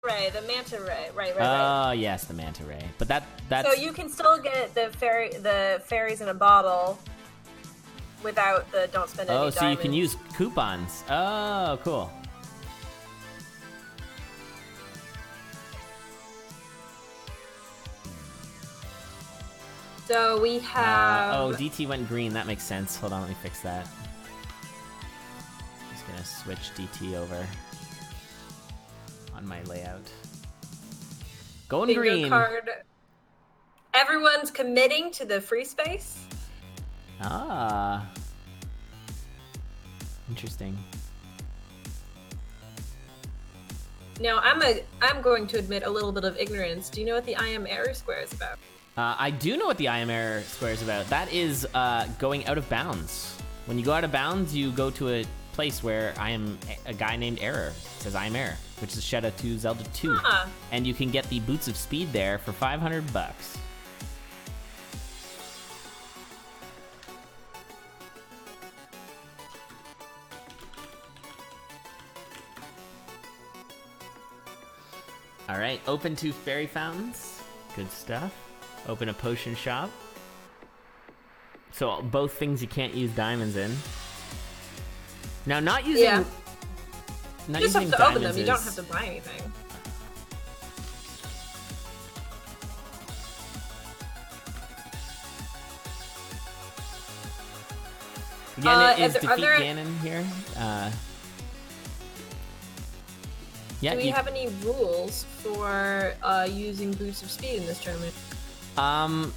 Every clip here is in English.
ray, the manta ray. Right. Oh, yes, the manta ray. But that's... So you can still get the fairies in a bottle without the don't spend any diamonds. Oh, so you can use coupons. Oh, cool. So we have... oh, DT went green. That makes sense. Hold on, let me fix that. Just gonna switch DT over on my layout. Going Bingo green. Card. Everyone's committing to the free space. Ah. Interesting. Now, I'm going to admit a little bit of ignorance. Do you know what the I am error square is about? I do know what the I am error square is about. That is going out of bounds. When you go out of bounds, you go to a place where I am a guy named Error. It says I am Error, which is Shadow 2 Zelda 2. Huh. And you can get the Boots of Speed there for $500. All right, open 2 fairy fountains. Good stuff. Open a potion shop. So both things you can't use diamonds in. Now, not using... Yeah. Not You just have using to open diamonds them. You don't is- have to buy anything. Again, it is are defeat there- Ganon here. Yeah, Do we have any rules for using Boots of Speed in this tournament? I'm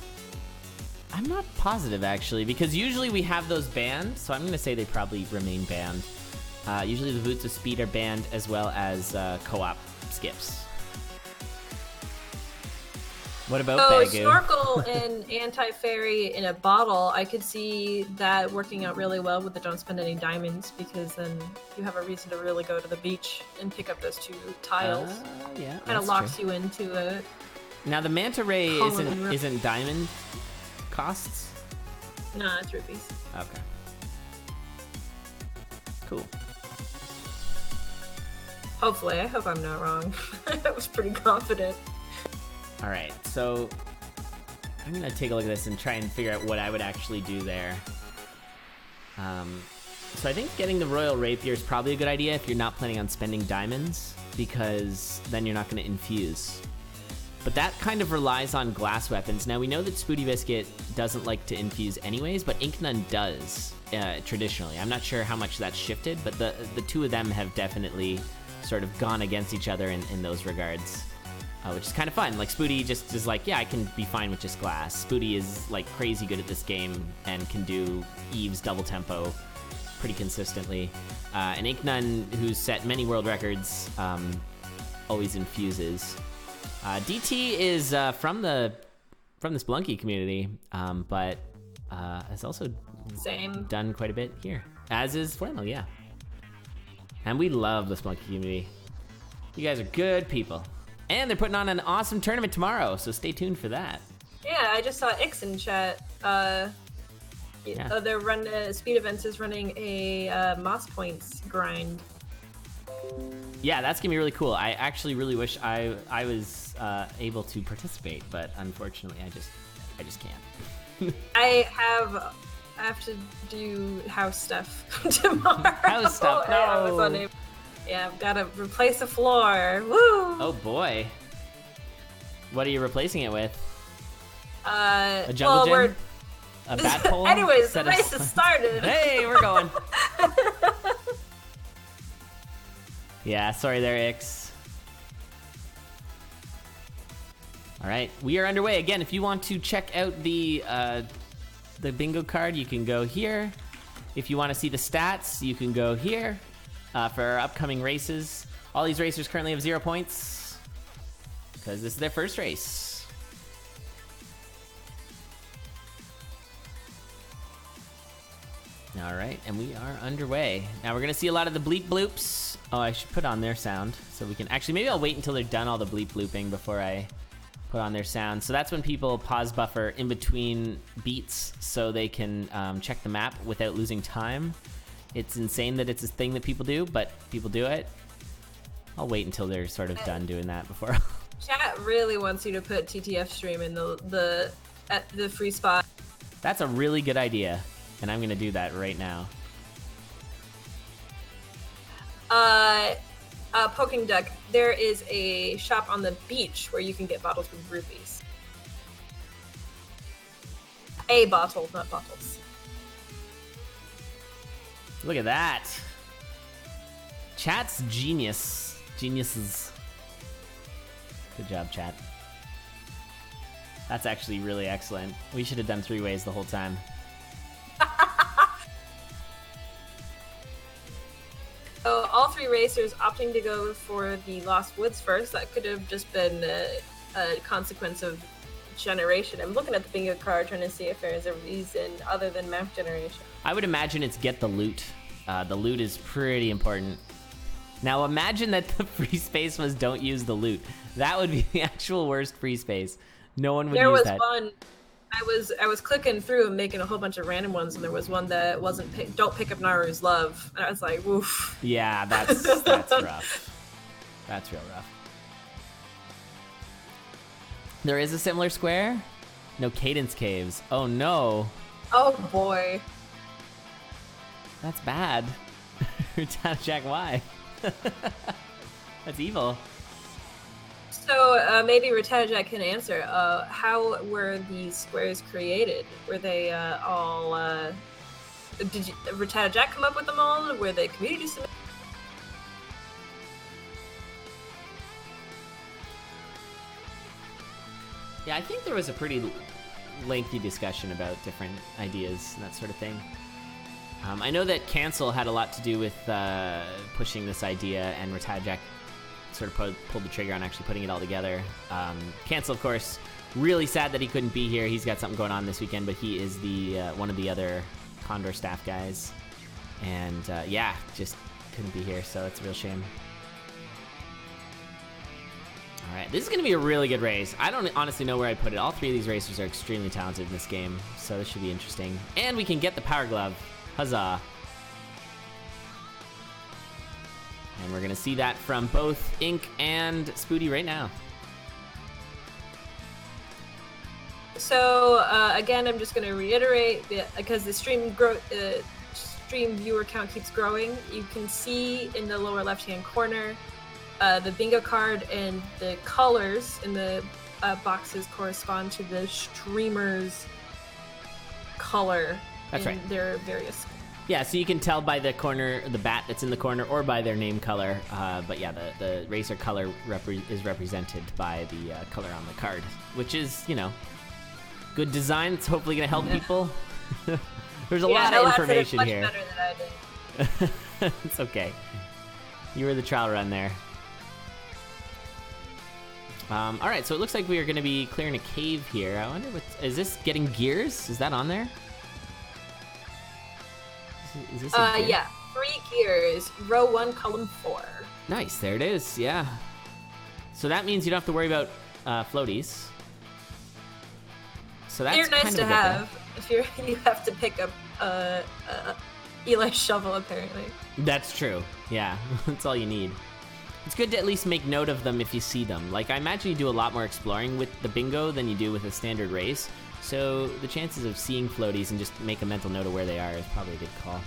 not positive actually, because usually we have those banned, so I'm gonna say they probably remain banned. Usually the Boots of Speed are banned, as well as co-op skips. What about So Bagu? Snorkel and Anti-Fairy in a bottle, I could see that working out really well with the don't spend any diamonds, because then you have a reason to really go to the beach and pick up those 2 tiles. Yeah, Kind of that's locks true. you into a... Now the Manta Ray Colin. isn't diamond costs? Nah, it's rupees. Okay. Cool. Hopefully, I hope I'm not wrong. I was pretty confident. All right, so I'm gonna take a look at this and try and figure out what I would actually do there. So I think getting the Royal Rapier is probably a good idea if you're not planning on spending diamonds, because then you're not gonna infuse. But that kind of relies on glass weapons. Now we know that SpootyBiscuit doesn't like to infuse anyways, but Incnone does traditionally. I'm not sure how much that's shifted, but the 2 of them have definitely sort of gone against each other in those regards. Which is kind of fun. Like, Spooty just is like, yeah, I can be fine with just glass. Spooty is, like, crazy good at this game and can do Eve's double tempo pretty consistently. And Incnone, who's set many world records, always infuses. DT is from the Splunky community, but has also done quite a bit here. As is Flannel, yeah. And we love the Splunky community. You guys are good people. And they're putting on an awesome tournament tomorrow, so stay tuned for that. Yeah, I just saw Ix in chat. They're running Speed Events is running a Moss Points grind. Yeah, that's gonna be really cool. I actually really wish I was able to participate, but unfortunately, I just can't. I have to do house stuff tomorrow. House stuff? No. I was unable. Yeah, I've got to replace the floor. Woo! Oh boy. What are you replacing it with? A jungle gym? A bat pole? Anyways, the race has started. Hey, we're going. Yeah, sorry there, Ix. All right, we are underway. Again, if you want to check out the bingo card, you can go here. If you want to see the stats, you can go here. For our upcoming races. All these racers currently have 0 points because this is their first race. All right, and we are underway. Now we're gonna see a lot of the bleep bloops. Oh, I should put on their sound so we can actually, maybe I'll wait until they're done all the bleep blooping before I put on their sound. So that's when people pause buffer in between beats so they can check the map without losing time. It's insane that it's a thing that people do, but people do it. I'll wait until they're sort of done doing that before. Chat really wants you to put TTF stream in the free spot. That's a really good idea, and I'm gonna do that right now. Poking Duck, there is a shop on the beach where you can get bottles with rupees. A bottle, not bottles. Look at that. Chat's genius. Geniuses. Good job, chat. That's actually really excellent. We should have done 3 ways the whole time. So all 3 racers opting to go for the Lost Woods first. That could have just been a consequence of generation. I'm looking at the bingo card trying to see if there is a reason other than map generation. I would imagine it's get the loot. The loot is pretty important. Now imagine that the free space was don't use the loot. That would be the actual worst free space. No one would use that. There was one. I was clicking through and making a whole bunch of random ones, and there was one that wasn't don't pick up Naru's love, and I was like, woof. Yeah, that's rough. That's real rough. There is a similar square. No cadence caves. Oh no. Oh boy. That's bad. Jack, why? That's evil. So maybe Rattata can answer. How were these squares created? Were they all? Did Rattata come up with them all? Were they community submitted? Yeah, I think there was a pretty lengthy discussion about different ideas and that sort of thing. I know that Cancel had a lot to do with pushing this idea, and Rattata sort of pulled the trigger on actually putting it all together. Cancel, of course, really sad that he couldn't be here. He's got something going on this weekend, but he is the one of the other Condor staff guys. And yeah, just couldn't be here, so it's a real shame. All right, this is going to be a really good race. I don't honestly know where I'd put it. All 3 of these racers are extremely talented in this game, so this should be interesting. And we can get the Power Glove. Huzzah. And we're going to see that from both Ink and Spooty right now. So again, I'm just going to reiterate, because the stream viewer count keeps growing. You can see in the lower left-hand corner the bingo card, and the colors in the boxes correspond to the streamer's color. That's right. Their various. Yeah, so you can tell by the corner, the bat that's in the corner, or by their name color. But yeah, the racer color is represented by the color on the card, which is, you know, good design. It's hopefully going to help people. There's a lot of information much here. Better than I did. It's okay. You were the trial run there. All right, so it looks like we are going to be clearing a cave here. I wonder is this getting gears? Is that on there? Is this a gear? Yeah, 3 gears, row 1, column 4. Nice, there it is, yeah. So that means you don't have to worry about floaties. So that's They're nice kind to of a good have thing. if you have to pick up Eli's shovel, apparently. That's true, yeah. That's all you need. It's good to at least make note of them if you see them. Like, I imagine you do a lot more exploring with the bingo than you do with a standard race. So the chances of seeing floaties and just make a mental note of where they are is probably a good call.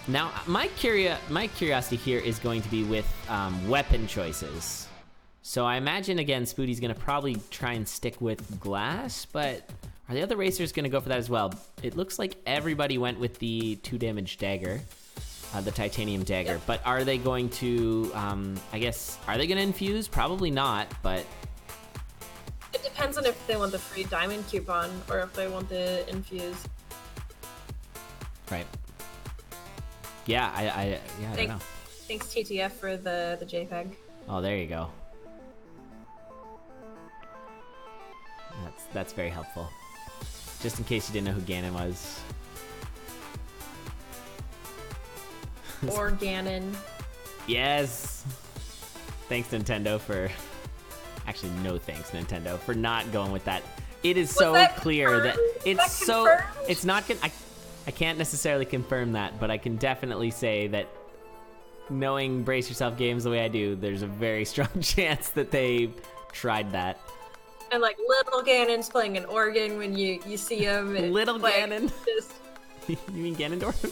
Now, my curiosity here is going to be with weapon choices. So I imagine, again, Spooty's going to probably try and stick with glass, but are the other racers going to go for that as well? It looks like everybody went with the 2-damage dagger, the titanium dagger. Yep. But are they going to, I guess, are they going to infuse? Probably not, but... It depends on if they want the free diamond coupon or if they want the infuse. Right. Yeah, I don't know. Thanks TTF for the JPEG. Oh, there you go. That's very helpful. Just in case you didn't know who Ganon was. Or Ganon. Yes. Thanks Nintendo for... Actually, no thanks Nintendo for not going with that. It is so clear that it's so... It's not gonna... I can't necessarily confirm that, but I can definitely say that knowing Brace Yourself games the way I do, there's a very strong chance that they tried that. And like little Ganon's playing an organ when you see him. Little like, Ganon. Just... You mean Ganondorf?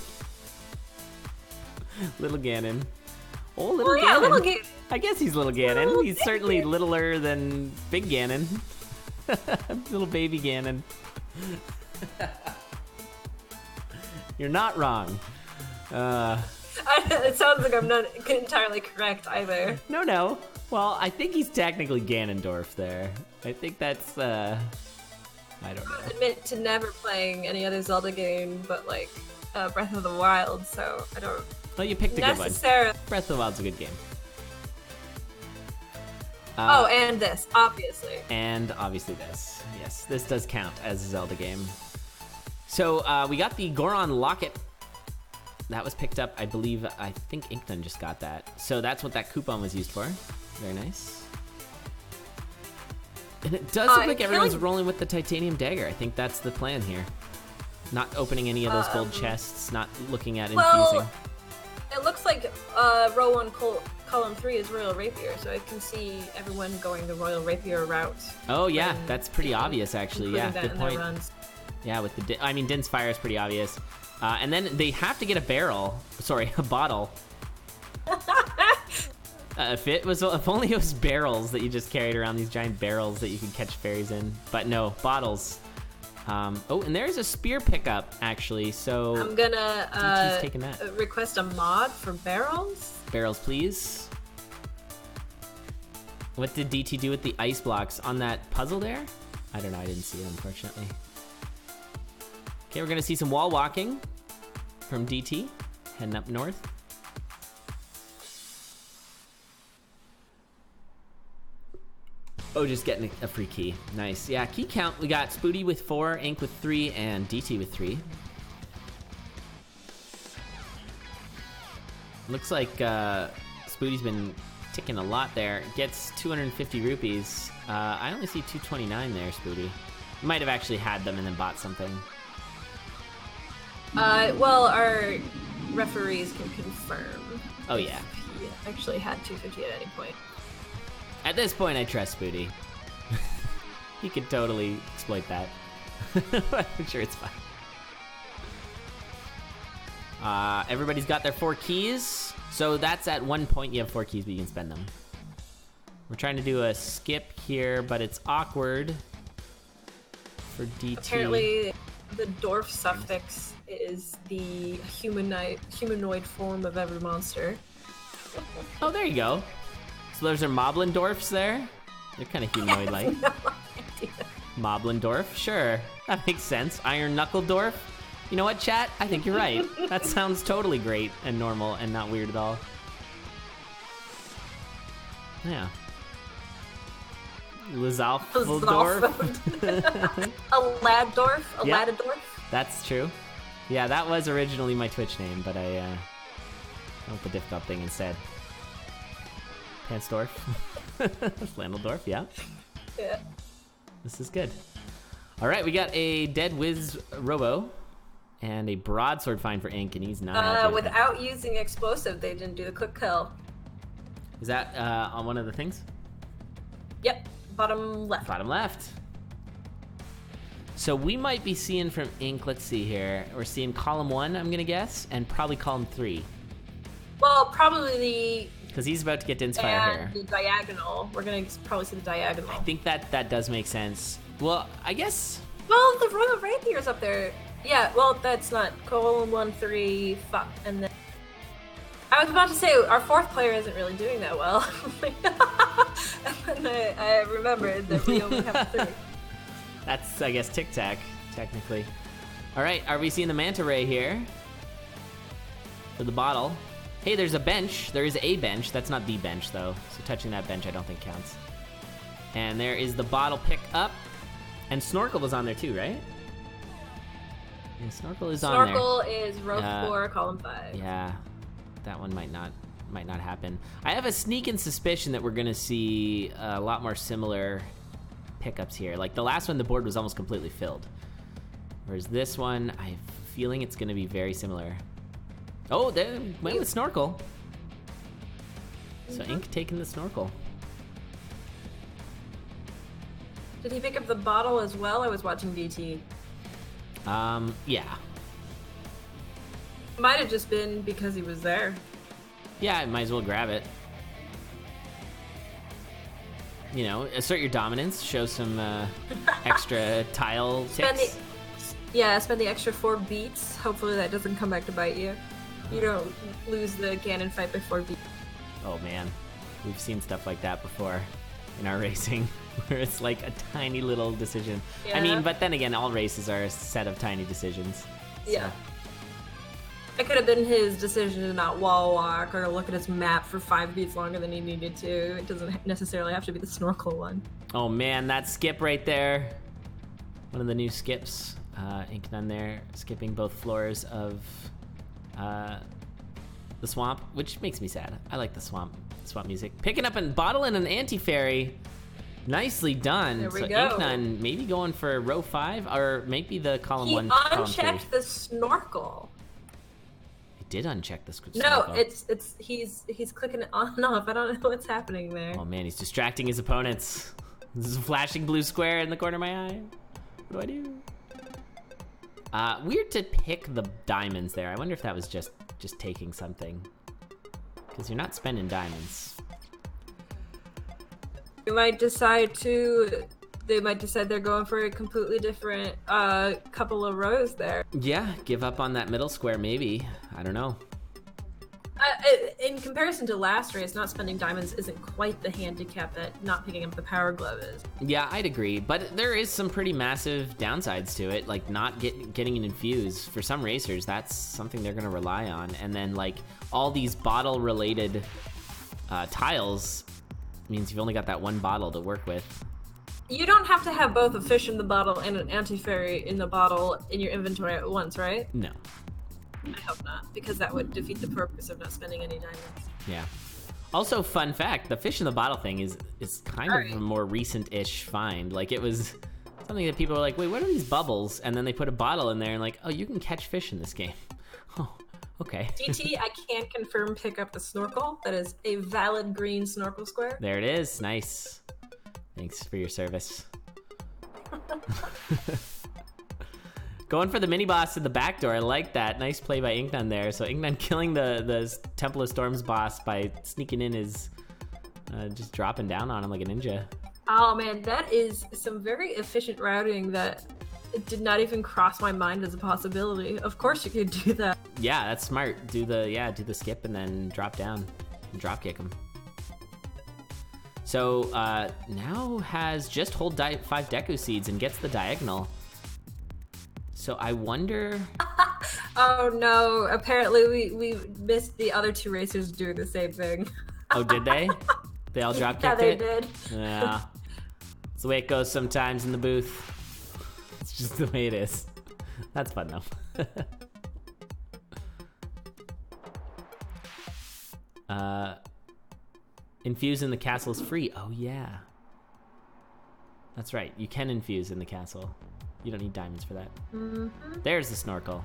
Little Ganon. Oh, little Ganon. Little Ganon. I guess he's little Ganon. Little He's certainly littler than Big Ganon. Little baby Ganon. You're not wrong. It sounds like I'm not entirely correct either. No. Well, I think he's technically Ganondorf there. I think that's, I don't know. I admit to never playing any other Zelda game but like Breath of the Wild, so I don't... Well, you picked a good one. Breath of the Wild's a good game. And this, obviously. And obviously this. Yes, this does count as a Zelda game. So we got the Goron Locket. That was picked up, I think Incnone just got that. So that's what that coupon was used for. Very nice. And it does look like everyone's rolling with the titanium dagger. I think that's the plan here. Not opening any of those gold chests, not looking at infusing. It looks like row 1, column 3 is Royal Rapier, so I can see everyone going the Royal Rapier route. Oh yeah, that's pretty obvious actually. Yeah, good point. Runs. Yeah, with the Din's Fire is pretty obvious. And then they have to get a bottle. If only it was barrels that you just carried around, these giant barrels that you could catch fairies in. But no, bottles. And there's a spear pickup, actually, so... I'm gonna DT's taking that. Request a mod for barrels. Barrels, please. What did DT do with the ice blocks on that puzzle there? I don't know, I didn't see it, unfortunately. Okay, we're gonna see some wall walking from DT, heading up north. Oh, just getting a free key. Nice. Yeah, key count. We got Spooty with 4, Ink with 3, and DT with 3. Looks like Spooty's been ticking a lot there. Gets 250 rupees. I only see 229 there, Spooty. Might have actually had them and then bought something. Well, our referees can confirm. Oh, yeah. He actually had 250 at any point. At this point, I trust Spooty. He could totally exploit that. I'm sure it's fine. Everybody's got their 4 keys. So that's at one point you have 4 keys, but you can spend them. We're trying to do a skip here, but it's awkward for DT. Apparently, the dwarf suffix is the humanoid form of every monster. Oh, there you go. So those are Moblin-dwarfs there? They're kind of humanoid-like. No idea. Moblin-dwarf, sure. That makes sense. Iron Knuckle-dwarf? You know what, chat? I think you're right. That sounds totally great and normal and not weird at all. Yeah. Lizalfdorf? Aladdorf? Yeah, Aladdadorf? that's true. Yeah, that was originally my Twitch name, but I went the difficult thing instead. Pantsdorf. Flandeldorf, yeah. Yeah. This is good. All right, we got a Dead Wiz Robo and a Broadsword find for Ink, and he's not. Without using explosive, they didn't do the quick kill. Is that on one of the things? Yep, bottom left. Bottom left. So we might be seeing from Ink, let's see here. We're seeing column 1, I'm gonna guess, and probably column 3. Well, probably because he's about to get Din's Fire here. The diagonal. We're gonna probably see the diagonal. I think that does make sense. Well, I guess. Well, the Royal Rapier's up there. Yeah. Well, that's not column 1, 3, 5, and then. I was about to say our 4th player isn't really doing that well. And then I remembered that we only have 3. That's, I guess, Tic Tac, technically. All right, are we seeing the Manta Ray here? For the bottle. Hey, there's a bench. There is a bench. That's not the bench, though. So touching that bench I don't think counts. And there is the bottle pick up. And Snorkel was on there too, right? Yeah, Snorkel is on there. Snorkel is row 4, column 5. Yeah, that one might not happen. I have a sneaking suspicion that we're gonna see a lot more similar pickups here. Like the last one, the board was almost completely filled. Whereas this one, I have a feeling it's gonna be very similar. Oh, they went with Snorkel. So Ink taking the snorkel. Did he pick up the bottle as well? I was watching DT. Yeah. Might have just been because he was there. Yeah, I might as well grab it. You know, assert your dominance, show some extra tile ticks. Spend the extra 4 beats. Hopefully that doesn't come back to bite you. You don't lose the Ganon fight by 4 beats. Oh man, we've seen stuff like that before in our racing, where it's like a tiny little decision. Yeah. I mean, but then again, all races are a set of tiny decisions. So. Yeah. It could have been his decision to not wall walk or look at his map for 5 beats longer than he needed to. It doesn't necessarily have to be the snorkel one. Oh man, that skip right there. One of the new skips. Incnone there, skipping both floors of the swamp, which makes me sad. I like the swamp music. Picking up a bottle and an anti-fairy. Nicely done. There we so go. Incnone maybe going for row 5, or maybe the column 1, He column 3. unchecked the snorkel. Did uncheck the snorkel. No, he's clicking it on and off. I don't know what's happening there. Oh man, he's distracting his opponents. This is a flashing blue square in the corner of my eye. What do I do? Weird to pick the diamonds there. I wonder if that was just taking something. Because you're not spending diamonds. They might decide they're going for a completely different couple of rows there. Yeah, give up on that middle square maybe. I don't know. In comparison to last race, not spending diamonds isn't quite the handicap that not picking up the power glove is. Yeah, I'd agree, but there is some pretty massive downsides to it, like not getting an infuse. For some racers, that's something they're gonna rely on, and then like all these bottle-related tiles means you've only got that one bottle to work with. You don't have to have both a fish in the bottle and an anti-fairy in the bottle in your inventory at once, right? No. I hope not, because that would defeat the purpose of not spending any diamonds. Yeah. Also, fun fact, the fish in the bottle thing is kind of a more recent-ish find. Like, it was something that people were like, wait, what are these bubbles? And then they put a bottle in there and like, oh, you can catch fish in this game. Oh, okay. DT, I can confirm pick up the snorkel. That is a valid green snorkel square. There it is. Nice. Thanks for your service. Going for the mini boss in the back door. I like that. Nice play by Incnone there. So Incnone killing the Temple of Storms boss by sneaking in his, just dropping down on him like a ninja. Oh man, that is some very efficient routing that did not even cross my mind as a possibility. Of course you could do that. Yeah, that's smart. Do the skip and then drop down and drop kick him. So now has just hold 5 Deku Seeds and gets the diagonal. So I wonder... Oh no, apparently we missed the other 2 racers doing the same thing. Oh, did they? They all drop kicked it? Yeah, they did. Yeah. It's the way it goes sometimes in the booth. It's just the way it is. That's fun though. Infuse in the castle is free. Oh yeah. That's right. You can infuse in the castle. You don't need diamonds for that. Mm-hmm. There's the snorkel.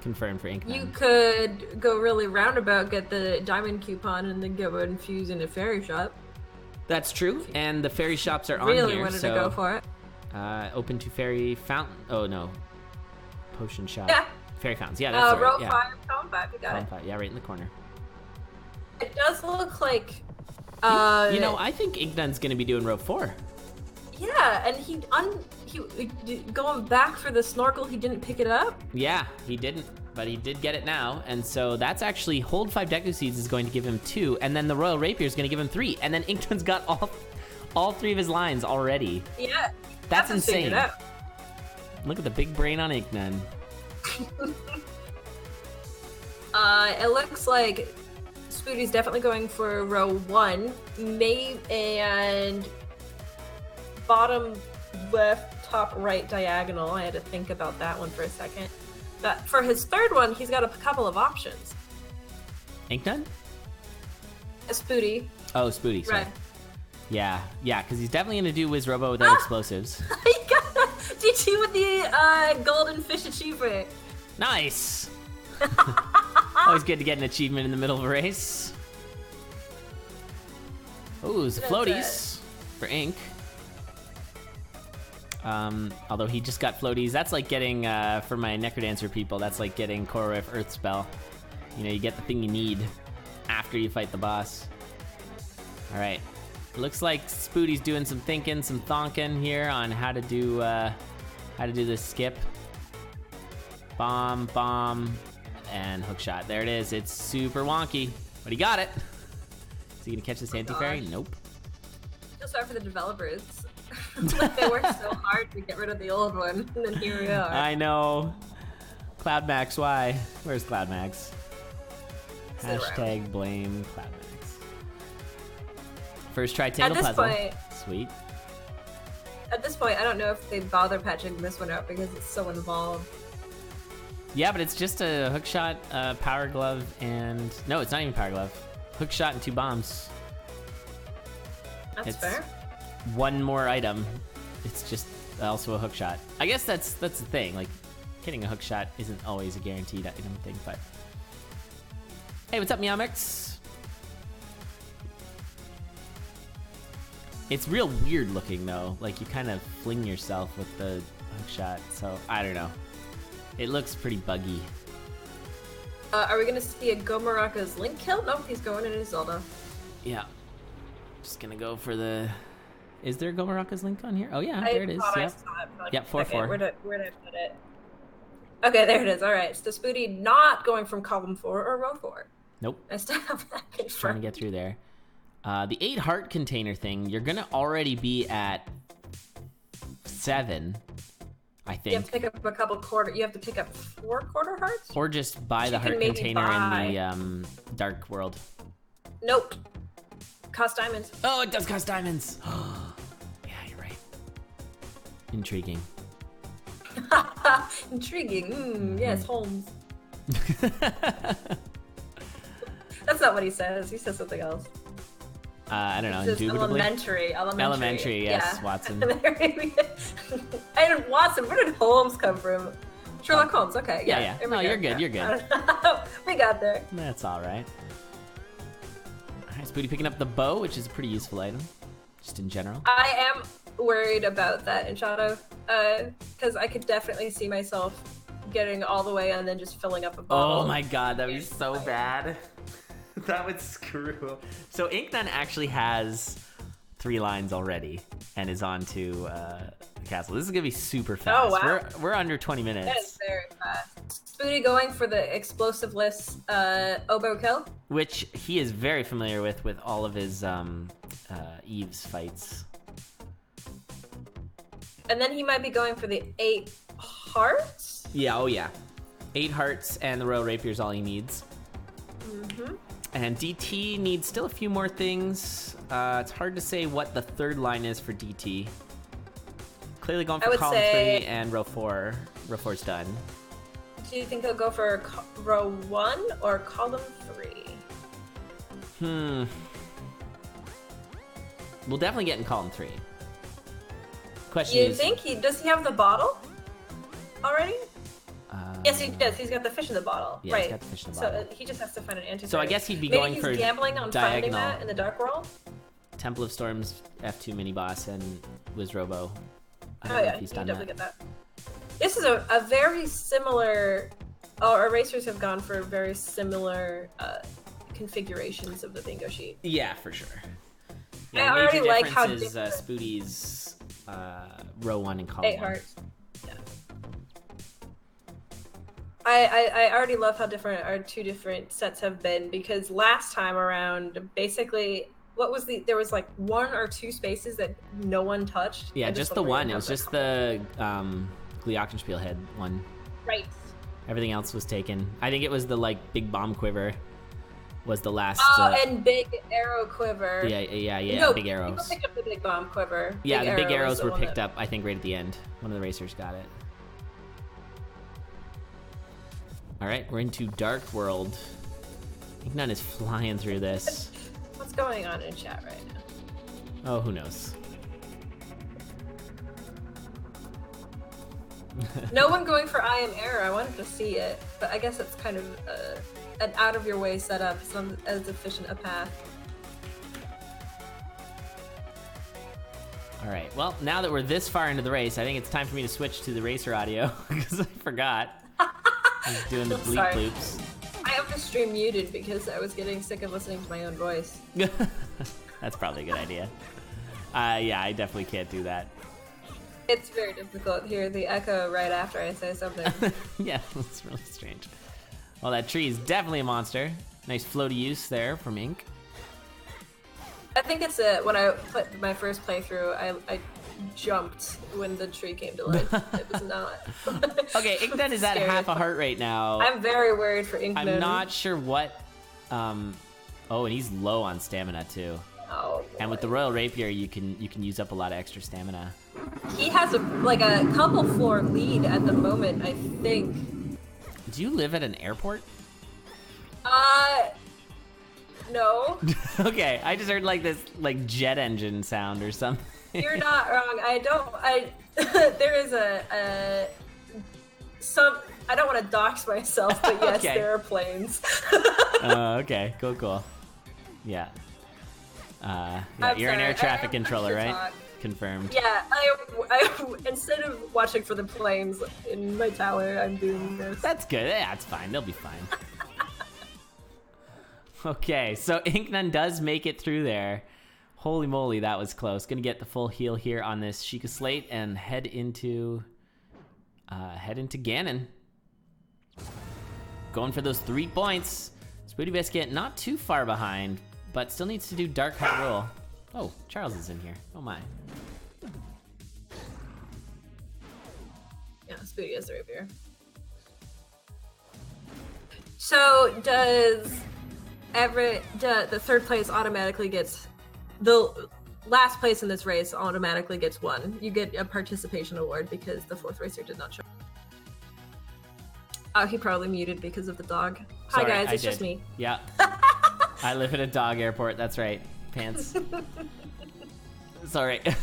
Confirmed for Incnone. You could go really roundabout, get the diamond coupon, and then go infuse in a fairy shop. That's true, and the fairy shops are really on here. Wanted to go for it. Open to fairy fountain. Oh no, potion shop. Yeah. Fairy fountains. Yeah, that's row right. Yeah. 5, column 5. You got Column it. 5. Yeah, right in the corner. It does look like. You know, I think Incnone's gonna be doing row 4. Yeah, and he going back for the snorkel. He didn't pick it up. Yeah, he didn't, but he did get it now, and so that's actually hold 5 Deku Seeds is going to give him 2, and then the Royal Rapier is going to give him 3, and then Incnone's got all 3 of his lines already. Yeah, that's insane. Look at the big brain on Incnone. It looks like Spooty's definitely going for row 1, and bottom left, top right diagonal. I had to think about that one for a second. But for his third one, he's got a couple of options. Incnone? Spooty. Oh, Spooty, sorry. Red. Yeah, because he's definitely going to do Wiz Robo without explosives. He got DT with the golden fish achievement. Nice! Always good to get an achievement in the middle of a race. Ooh, it's floaties for Ink. Although he just got floaties. That's like getting, for my Necrodancer people, that's like getting Kororif Earth Spell. You know, you get the thing you need after you fight the boss. All right. Looks like Spooty's doing some thinking, some thonking here on how to do this skip. Bomb, and hookshot. There it is. It's super wonky, but he got it. Is he gonna catch this anti-fairy? Nope. Feel sorry for the developers. Like they worked so hard to get rid of the old one, and then here we are. I know. CloudMax, why? Where's CloudMax? Hashtag blame CloudMax. First try Tangle Puzzle. Sweet. At this point, I don't know if they bother patching this one out because it's so involved. Yeah, but it's just a hookshot, power glove, and... No, it's not even power glove. Hookshot and 2 bombs. That's fair. One more item. It's just also a hookshot. I guess that's the thing. Like, getting a hookshot isn't always a guaranteed item thing, but... Hey, what's up, Meowmix? It's real weird looking, though. Like, you kind of fling yourself with the hookshot, so I don't know. It looks pretty buggy. Are we gonna see a Gomaraka's Link kill? Nope, he's going into Zelda. Yeah. Just gonna go for the... Is there a Gomaraka's Link on here? Oh yeah, there it is. Yep. Yep, 4-4. Where did I put it? Okay, there it is. All right, so Spooty not going from column 4 or row 4. Nope. I still have that confirmed. Trying to get through there. The 8 heart container thing, you're gonna already be at 7, I think. You have to pick up a couple quarter. You have to pick up 4 quarter hearts. Or just buy the heart container in the Dark World. Nope. Cost diamonds. Oh, it does cost diamonds. Yeah, you're right. Intriguing. Intriguing. Yes, Holmes. That's not what he says. He says something else. I don't know. Indubitably. Elementary. Yes, yeah. Watson. And Watson. Where did Holmes come from? Sherlock Holmes. Okay. Yeah. No, you're good. You're good. We got there. That's all right. All right, Spooty picking up the bow, which is a pretty useful item, just in general. I am worried about that in Shadow, because I could definitely see myself getting all the way and then just filling up a bottle. Oh my god, that would be so bad. That would screw. So Incnone actually has 3 lines already and is on to the castle. This is gonna be super fast. Oh wow. We're under 20 minutes. That is very fast. Spooty going for the explosiveless oboe kill, which he is very familiar with all of his Eve's fights. And then he might be going for the 8 hearts. Yeah, oh yeah. 8 hearts and the Royal Rapier is all he needs. Mm-hmm. And DT needs still a few more things. It's hard to say what the 3rd line is for DT. Clearly going for column 3 and row 4. Row 4's done. Do you think he'll go for row 1 or column 3? We'll definitely get in column 3. Question is... Does he have the bottle already? Yes, he does. He's got the fish in the bottle. Yeah, right. He's got the fish in the bottle. So he just has to find an antidote. So I guess he'd be Maybe going he's for gambling on finding that in the Dark World. Temple of Storms, F2 mini boss, and Wizrobo. I don't know if he's done that. Get that. This is a very similar. Our racers have gone for very similar configurations of the bingo sheet. Yeah, for sure. Yeah, I already like how different. Spooty's row 1 and column 8 hearts. Yeah. I already love how different our 2 different sets have been, because last time around, basically, there was like 1 or 2 spaces that no one touched. Yeah, just the one. It was just the Glockenspiel head one. Right. Everything else was taken. I think it was the big bomb quiver was the last. And big arrow quiver. Yeah. No, big arrows. People picked up the big bomb quiver. Yeah, the big arrows were picked up, I think, right at the end. One of the racers got it. All right, we're into Dark World. Incnone is flying through this. What's going on in chat right now? Oh, who knows? No one going for I am error. I wanted to see it, but I guess it's kind of an out of your way setup. It's not as efficient a path. All right. Well, now that we're this far into the race, I think it's time for me to switch to the racer audio because I forgot. I was doing the bleep bloops. I have the stream muted because I was getting sick of listening to my own voice. That's probably a good idea. Yeah, I definitely can't do that. It's very difficult to hear the echo right after I say something. Yeah, that's really strange. Well, that tree is definitely a monster. Nice floaty use there from Ink. I think it's when I put my first playthrough, I jumped when the tree came to life. It was not. Okay, Incnone is at half a heart rate now. I'm very worried for Incnone. I'm not sure what. Oh, and he's low on stamina too. Oh. Boy. And with the Royal Rapier, you can use up a lot of extra stamina. He has a couple floor lead at the moment, I think. Do you live at an airport? No. Okay, I just heard like this jet engine sound or something. You're not wrong. There is I don't want to dox myself, but yes, Okay. there are planes. Okay, cool. Yeah. You're an sorry, air traffic I controller, right? talk. Confirmed. Yeah, I instead of watching for the planes in my tower, I'm doing this. That's good. Yeah, it's fine. They'll be fine. Okay, so Incnone does make it through there. Holy moly, that was close. Gonna get the full heal here on this Sheikah Slate and head into Ganon. Going for those 3 points. SpootyBiscuit not too far behind, but still needs to do Dark Hyrule. Oh, Charles is in here. Oh my. Yeah, Spooty has the rapier. So does the third place automatically gets the last place in this race automatically gets one. You get a participation award because the fourth racer did not show. Oh, he probably muted because of the dog. Sorry, hi guys, it's I just did. me. Yeah. I live at a dog airport. That's right. Pants. It's all right.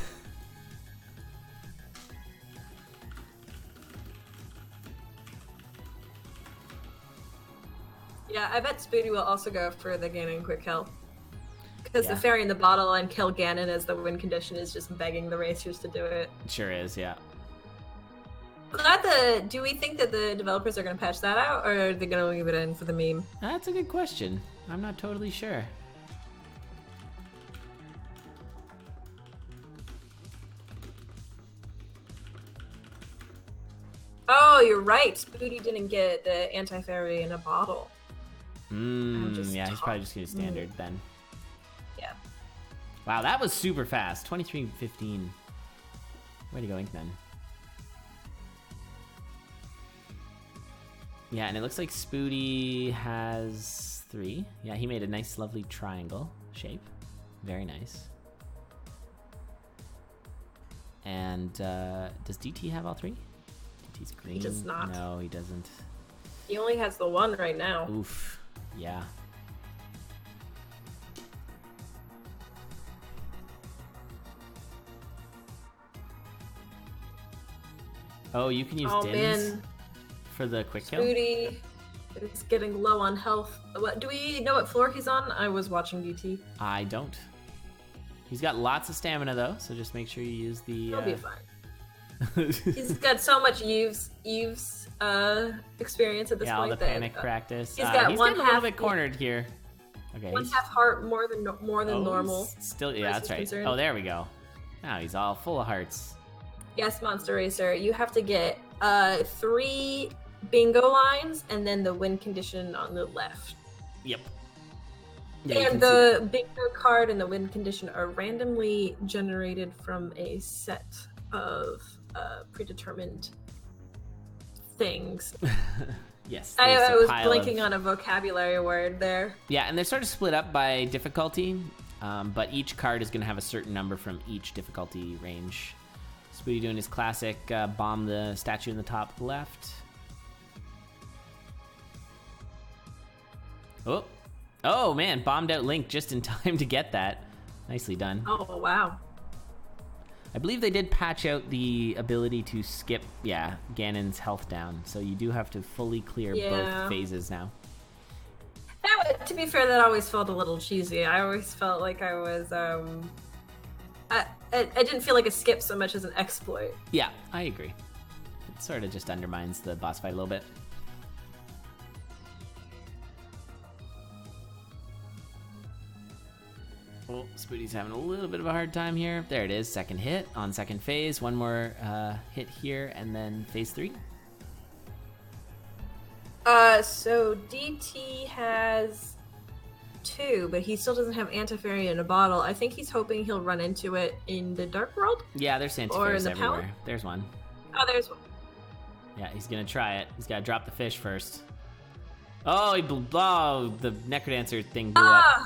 Yeah, I bet Spooty will also go for the Ganon quick kill. Because Yeah. the fairy in the bottle and kill Ganon as the win condition is just begging the racers to do it. It sure is, yeah. Do we think that the developers are going to patch that out, or are they going to leave it in for the meme? That's a good question. I'm not totally sure. Oh, you're right. Spooty didn't get the anti-fairy in a bottle. Yeah, he's probably just going to standard then. Yeah. Wow, that was super fast. 23:15. Way to go, Incnone. Yeah, and it looks like Spooty has 3. Yeah, he made a nice, lovely triangle shape. Very nice. And does DT have all 3? DT's green. He does not. No, he doesn't. He only has the one right now. Oof. Yeah. Oh, you can use Dins man. for the quick kill? Spooty is getting low on health. What, do we know what floor he's on? I was watching DT. I don't. He's got lots of stamina though, so just make sure you use the. He'll be fine. He's got so much Eve's experience at this yeah, point. all the panic practice. He's got he's one getting a half little bit cornered here. Okay. One half heart more than normal. Still, yeah, that's right. concerned. Oh, there we go. Now he's all full of hearts. Yes, Monster Racer. You have to get 3 bingo lines and then the win condition on the left. Yep. Yeah, and the bingo card and the win condition are randomly generated from a set of predetermined things. Yes. I was blanking on a vocabulary word there. Yeah, and they're sort of split up by difficulty, but each card is going to have a certain number from each difficulty range. Spooty doing his classic bomb the statue in the top left. Oh man, bombed out Link just in time to get that. Nicely done. Oh, wow. I believe they did patch out the ability to skip, Ganon's health down. So you do have to fully clear both phases now. To be fair, that always felt a little cheesy. I always felt like I was, I didn't feel like a skip so much as an exploit. Yeah, I agree. It sort of just undermines the boss fight a little bit. Oh, Spooty's having a little bit of a hard time here. There it is, second hit on second phase. One more hit here, and then phase 3. So DT has 2, but he still doesn't have Antifairy in a bottle. I think he's hoping he'll run into it in the Dark World. Yeah, there's Antifairies everywhere. There's one. Oh, there's one. Yeah, he's gonna try it. He's gotta drop the fish first. Oh, the Necrodancer thing blew up.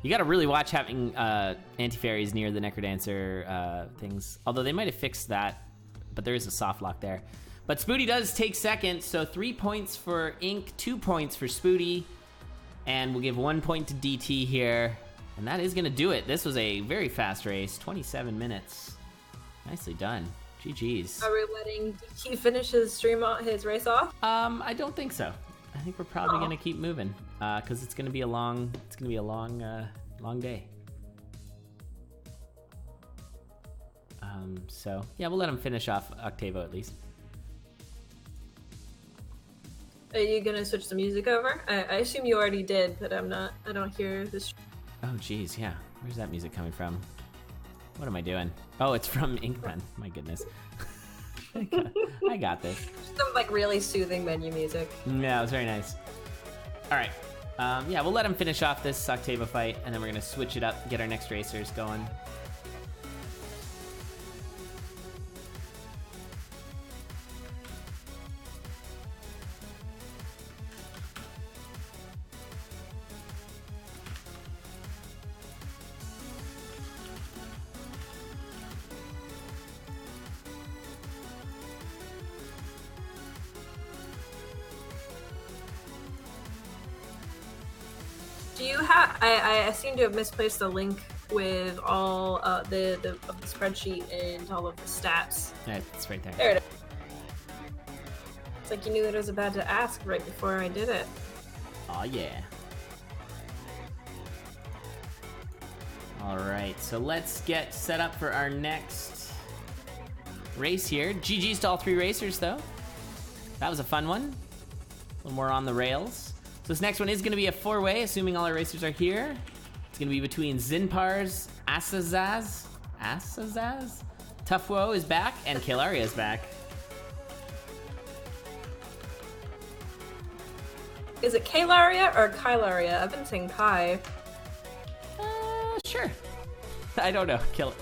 You gotta really watch having Antifairies near the Necrodancer things. Although they might have fixed that, but there is a soft lock there. But Spooty does take second, so 3 points for Ink, 2 points for Spooty. And we'll give 1 point to DT here. And that is gonna do it. This was a very fast race, 27 minutes. Nicely done. GG's. Are we letting DT finish his race off? I don't think so. I think we're probably gonna keep moving, because it's gonna be a long day. So yeah, we'll let him finish off Octavo at least. Are you gonna switch the music over? I assume you already did, but I'm not. I don't hear this. Oh geez, yeah. Where's that music coming from? What am I doing? Oh, it's from Incnone. My goodness. I got this. Some like really soothing menu music. Yeah, it was very nice. All right. Yeah, we'll let him finish off this Octavo fight, and then we're gonna switch it up, get our next racers going. Do you have? I seem to have misplaced the link with all the spreadsheet and all of the stats. Yeah, it's right there. There it is. It's like you knew that I was about to ask right before I did it. Oh yeah. All right, so let's get set up for our next race here. GG's to all 3 racers though. That was a fun one. A little more on the rails. So this next one is going to be a 4-way, assuming all our racers are here. It's going to be between Zinpar's Asazaz, Tufwo is back, and Kalaria is back. Is it Kalaria or Kylaria? I've been saying Kai. Sure. I don't know.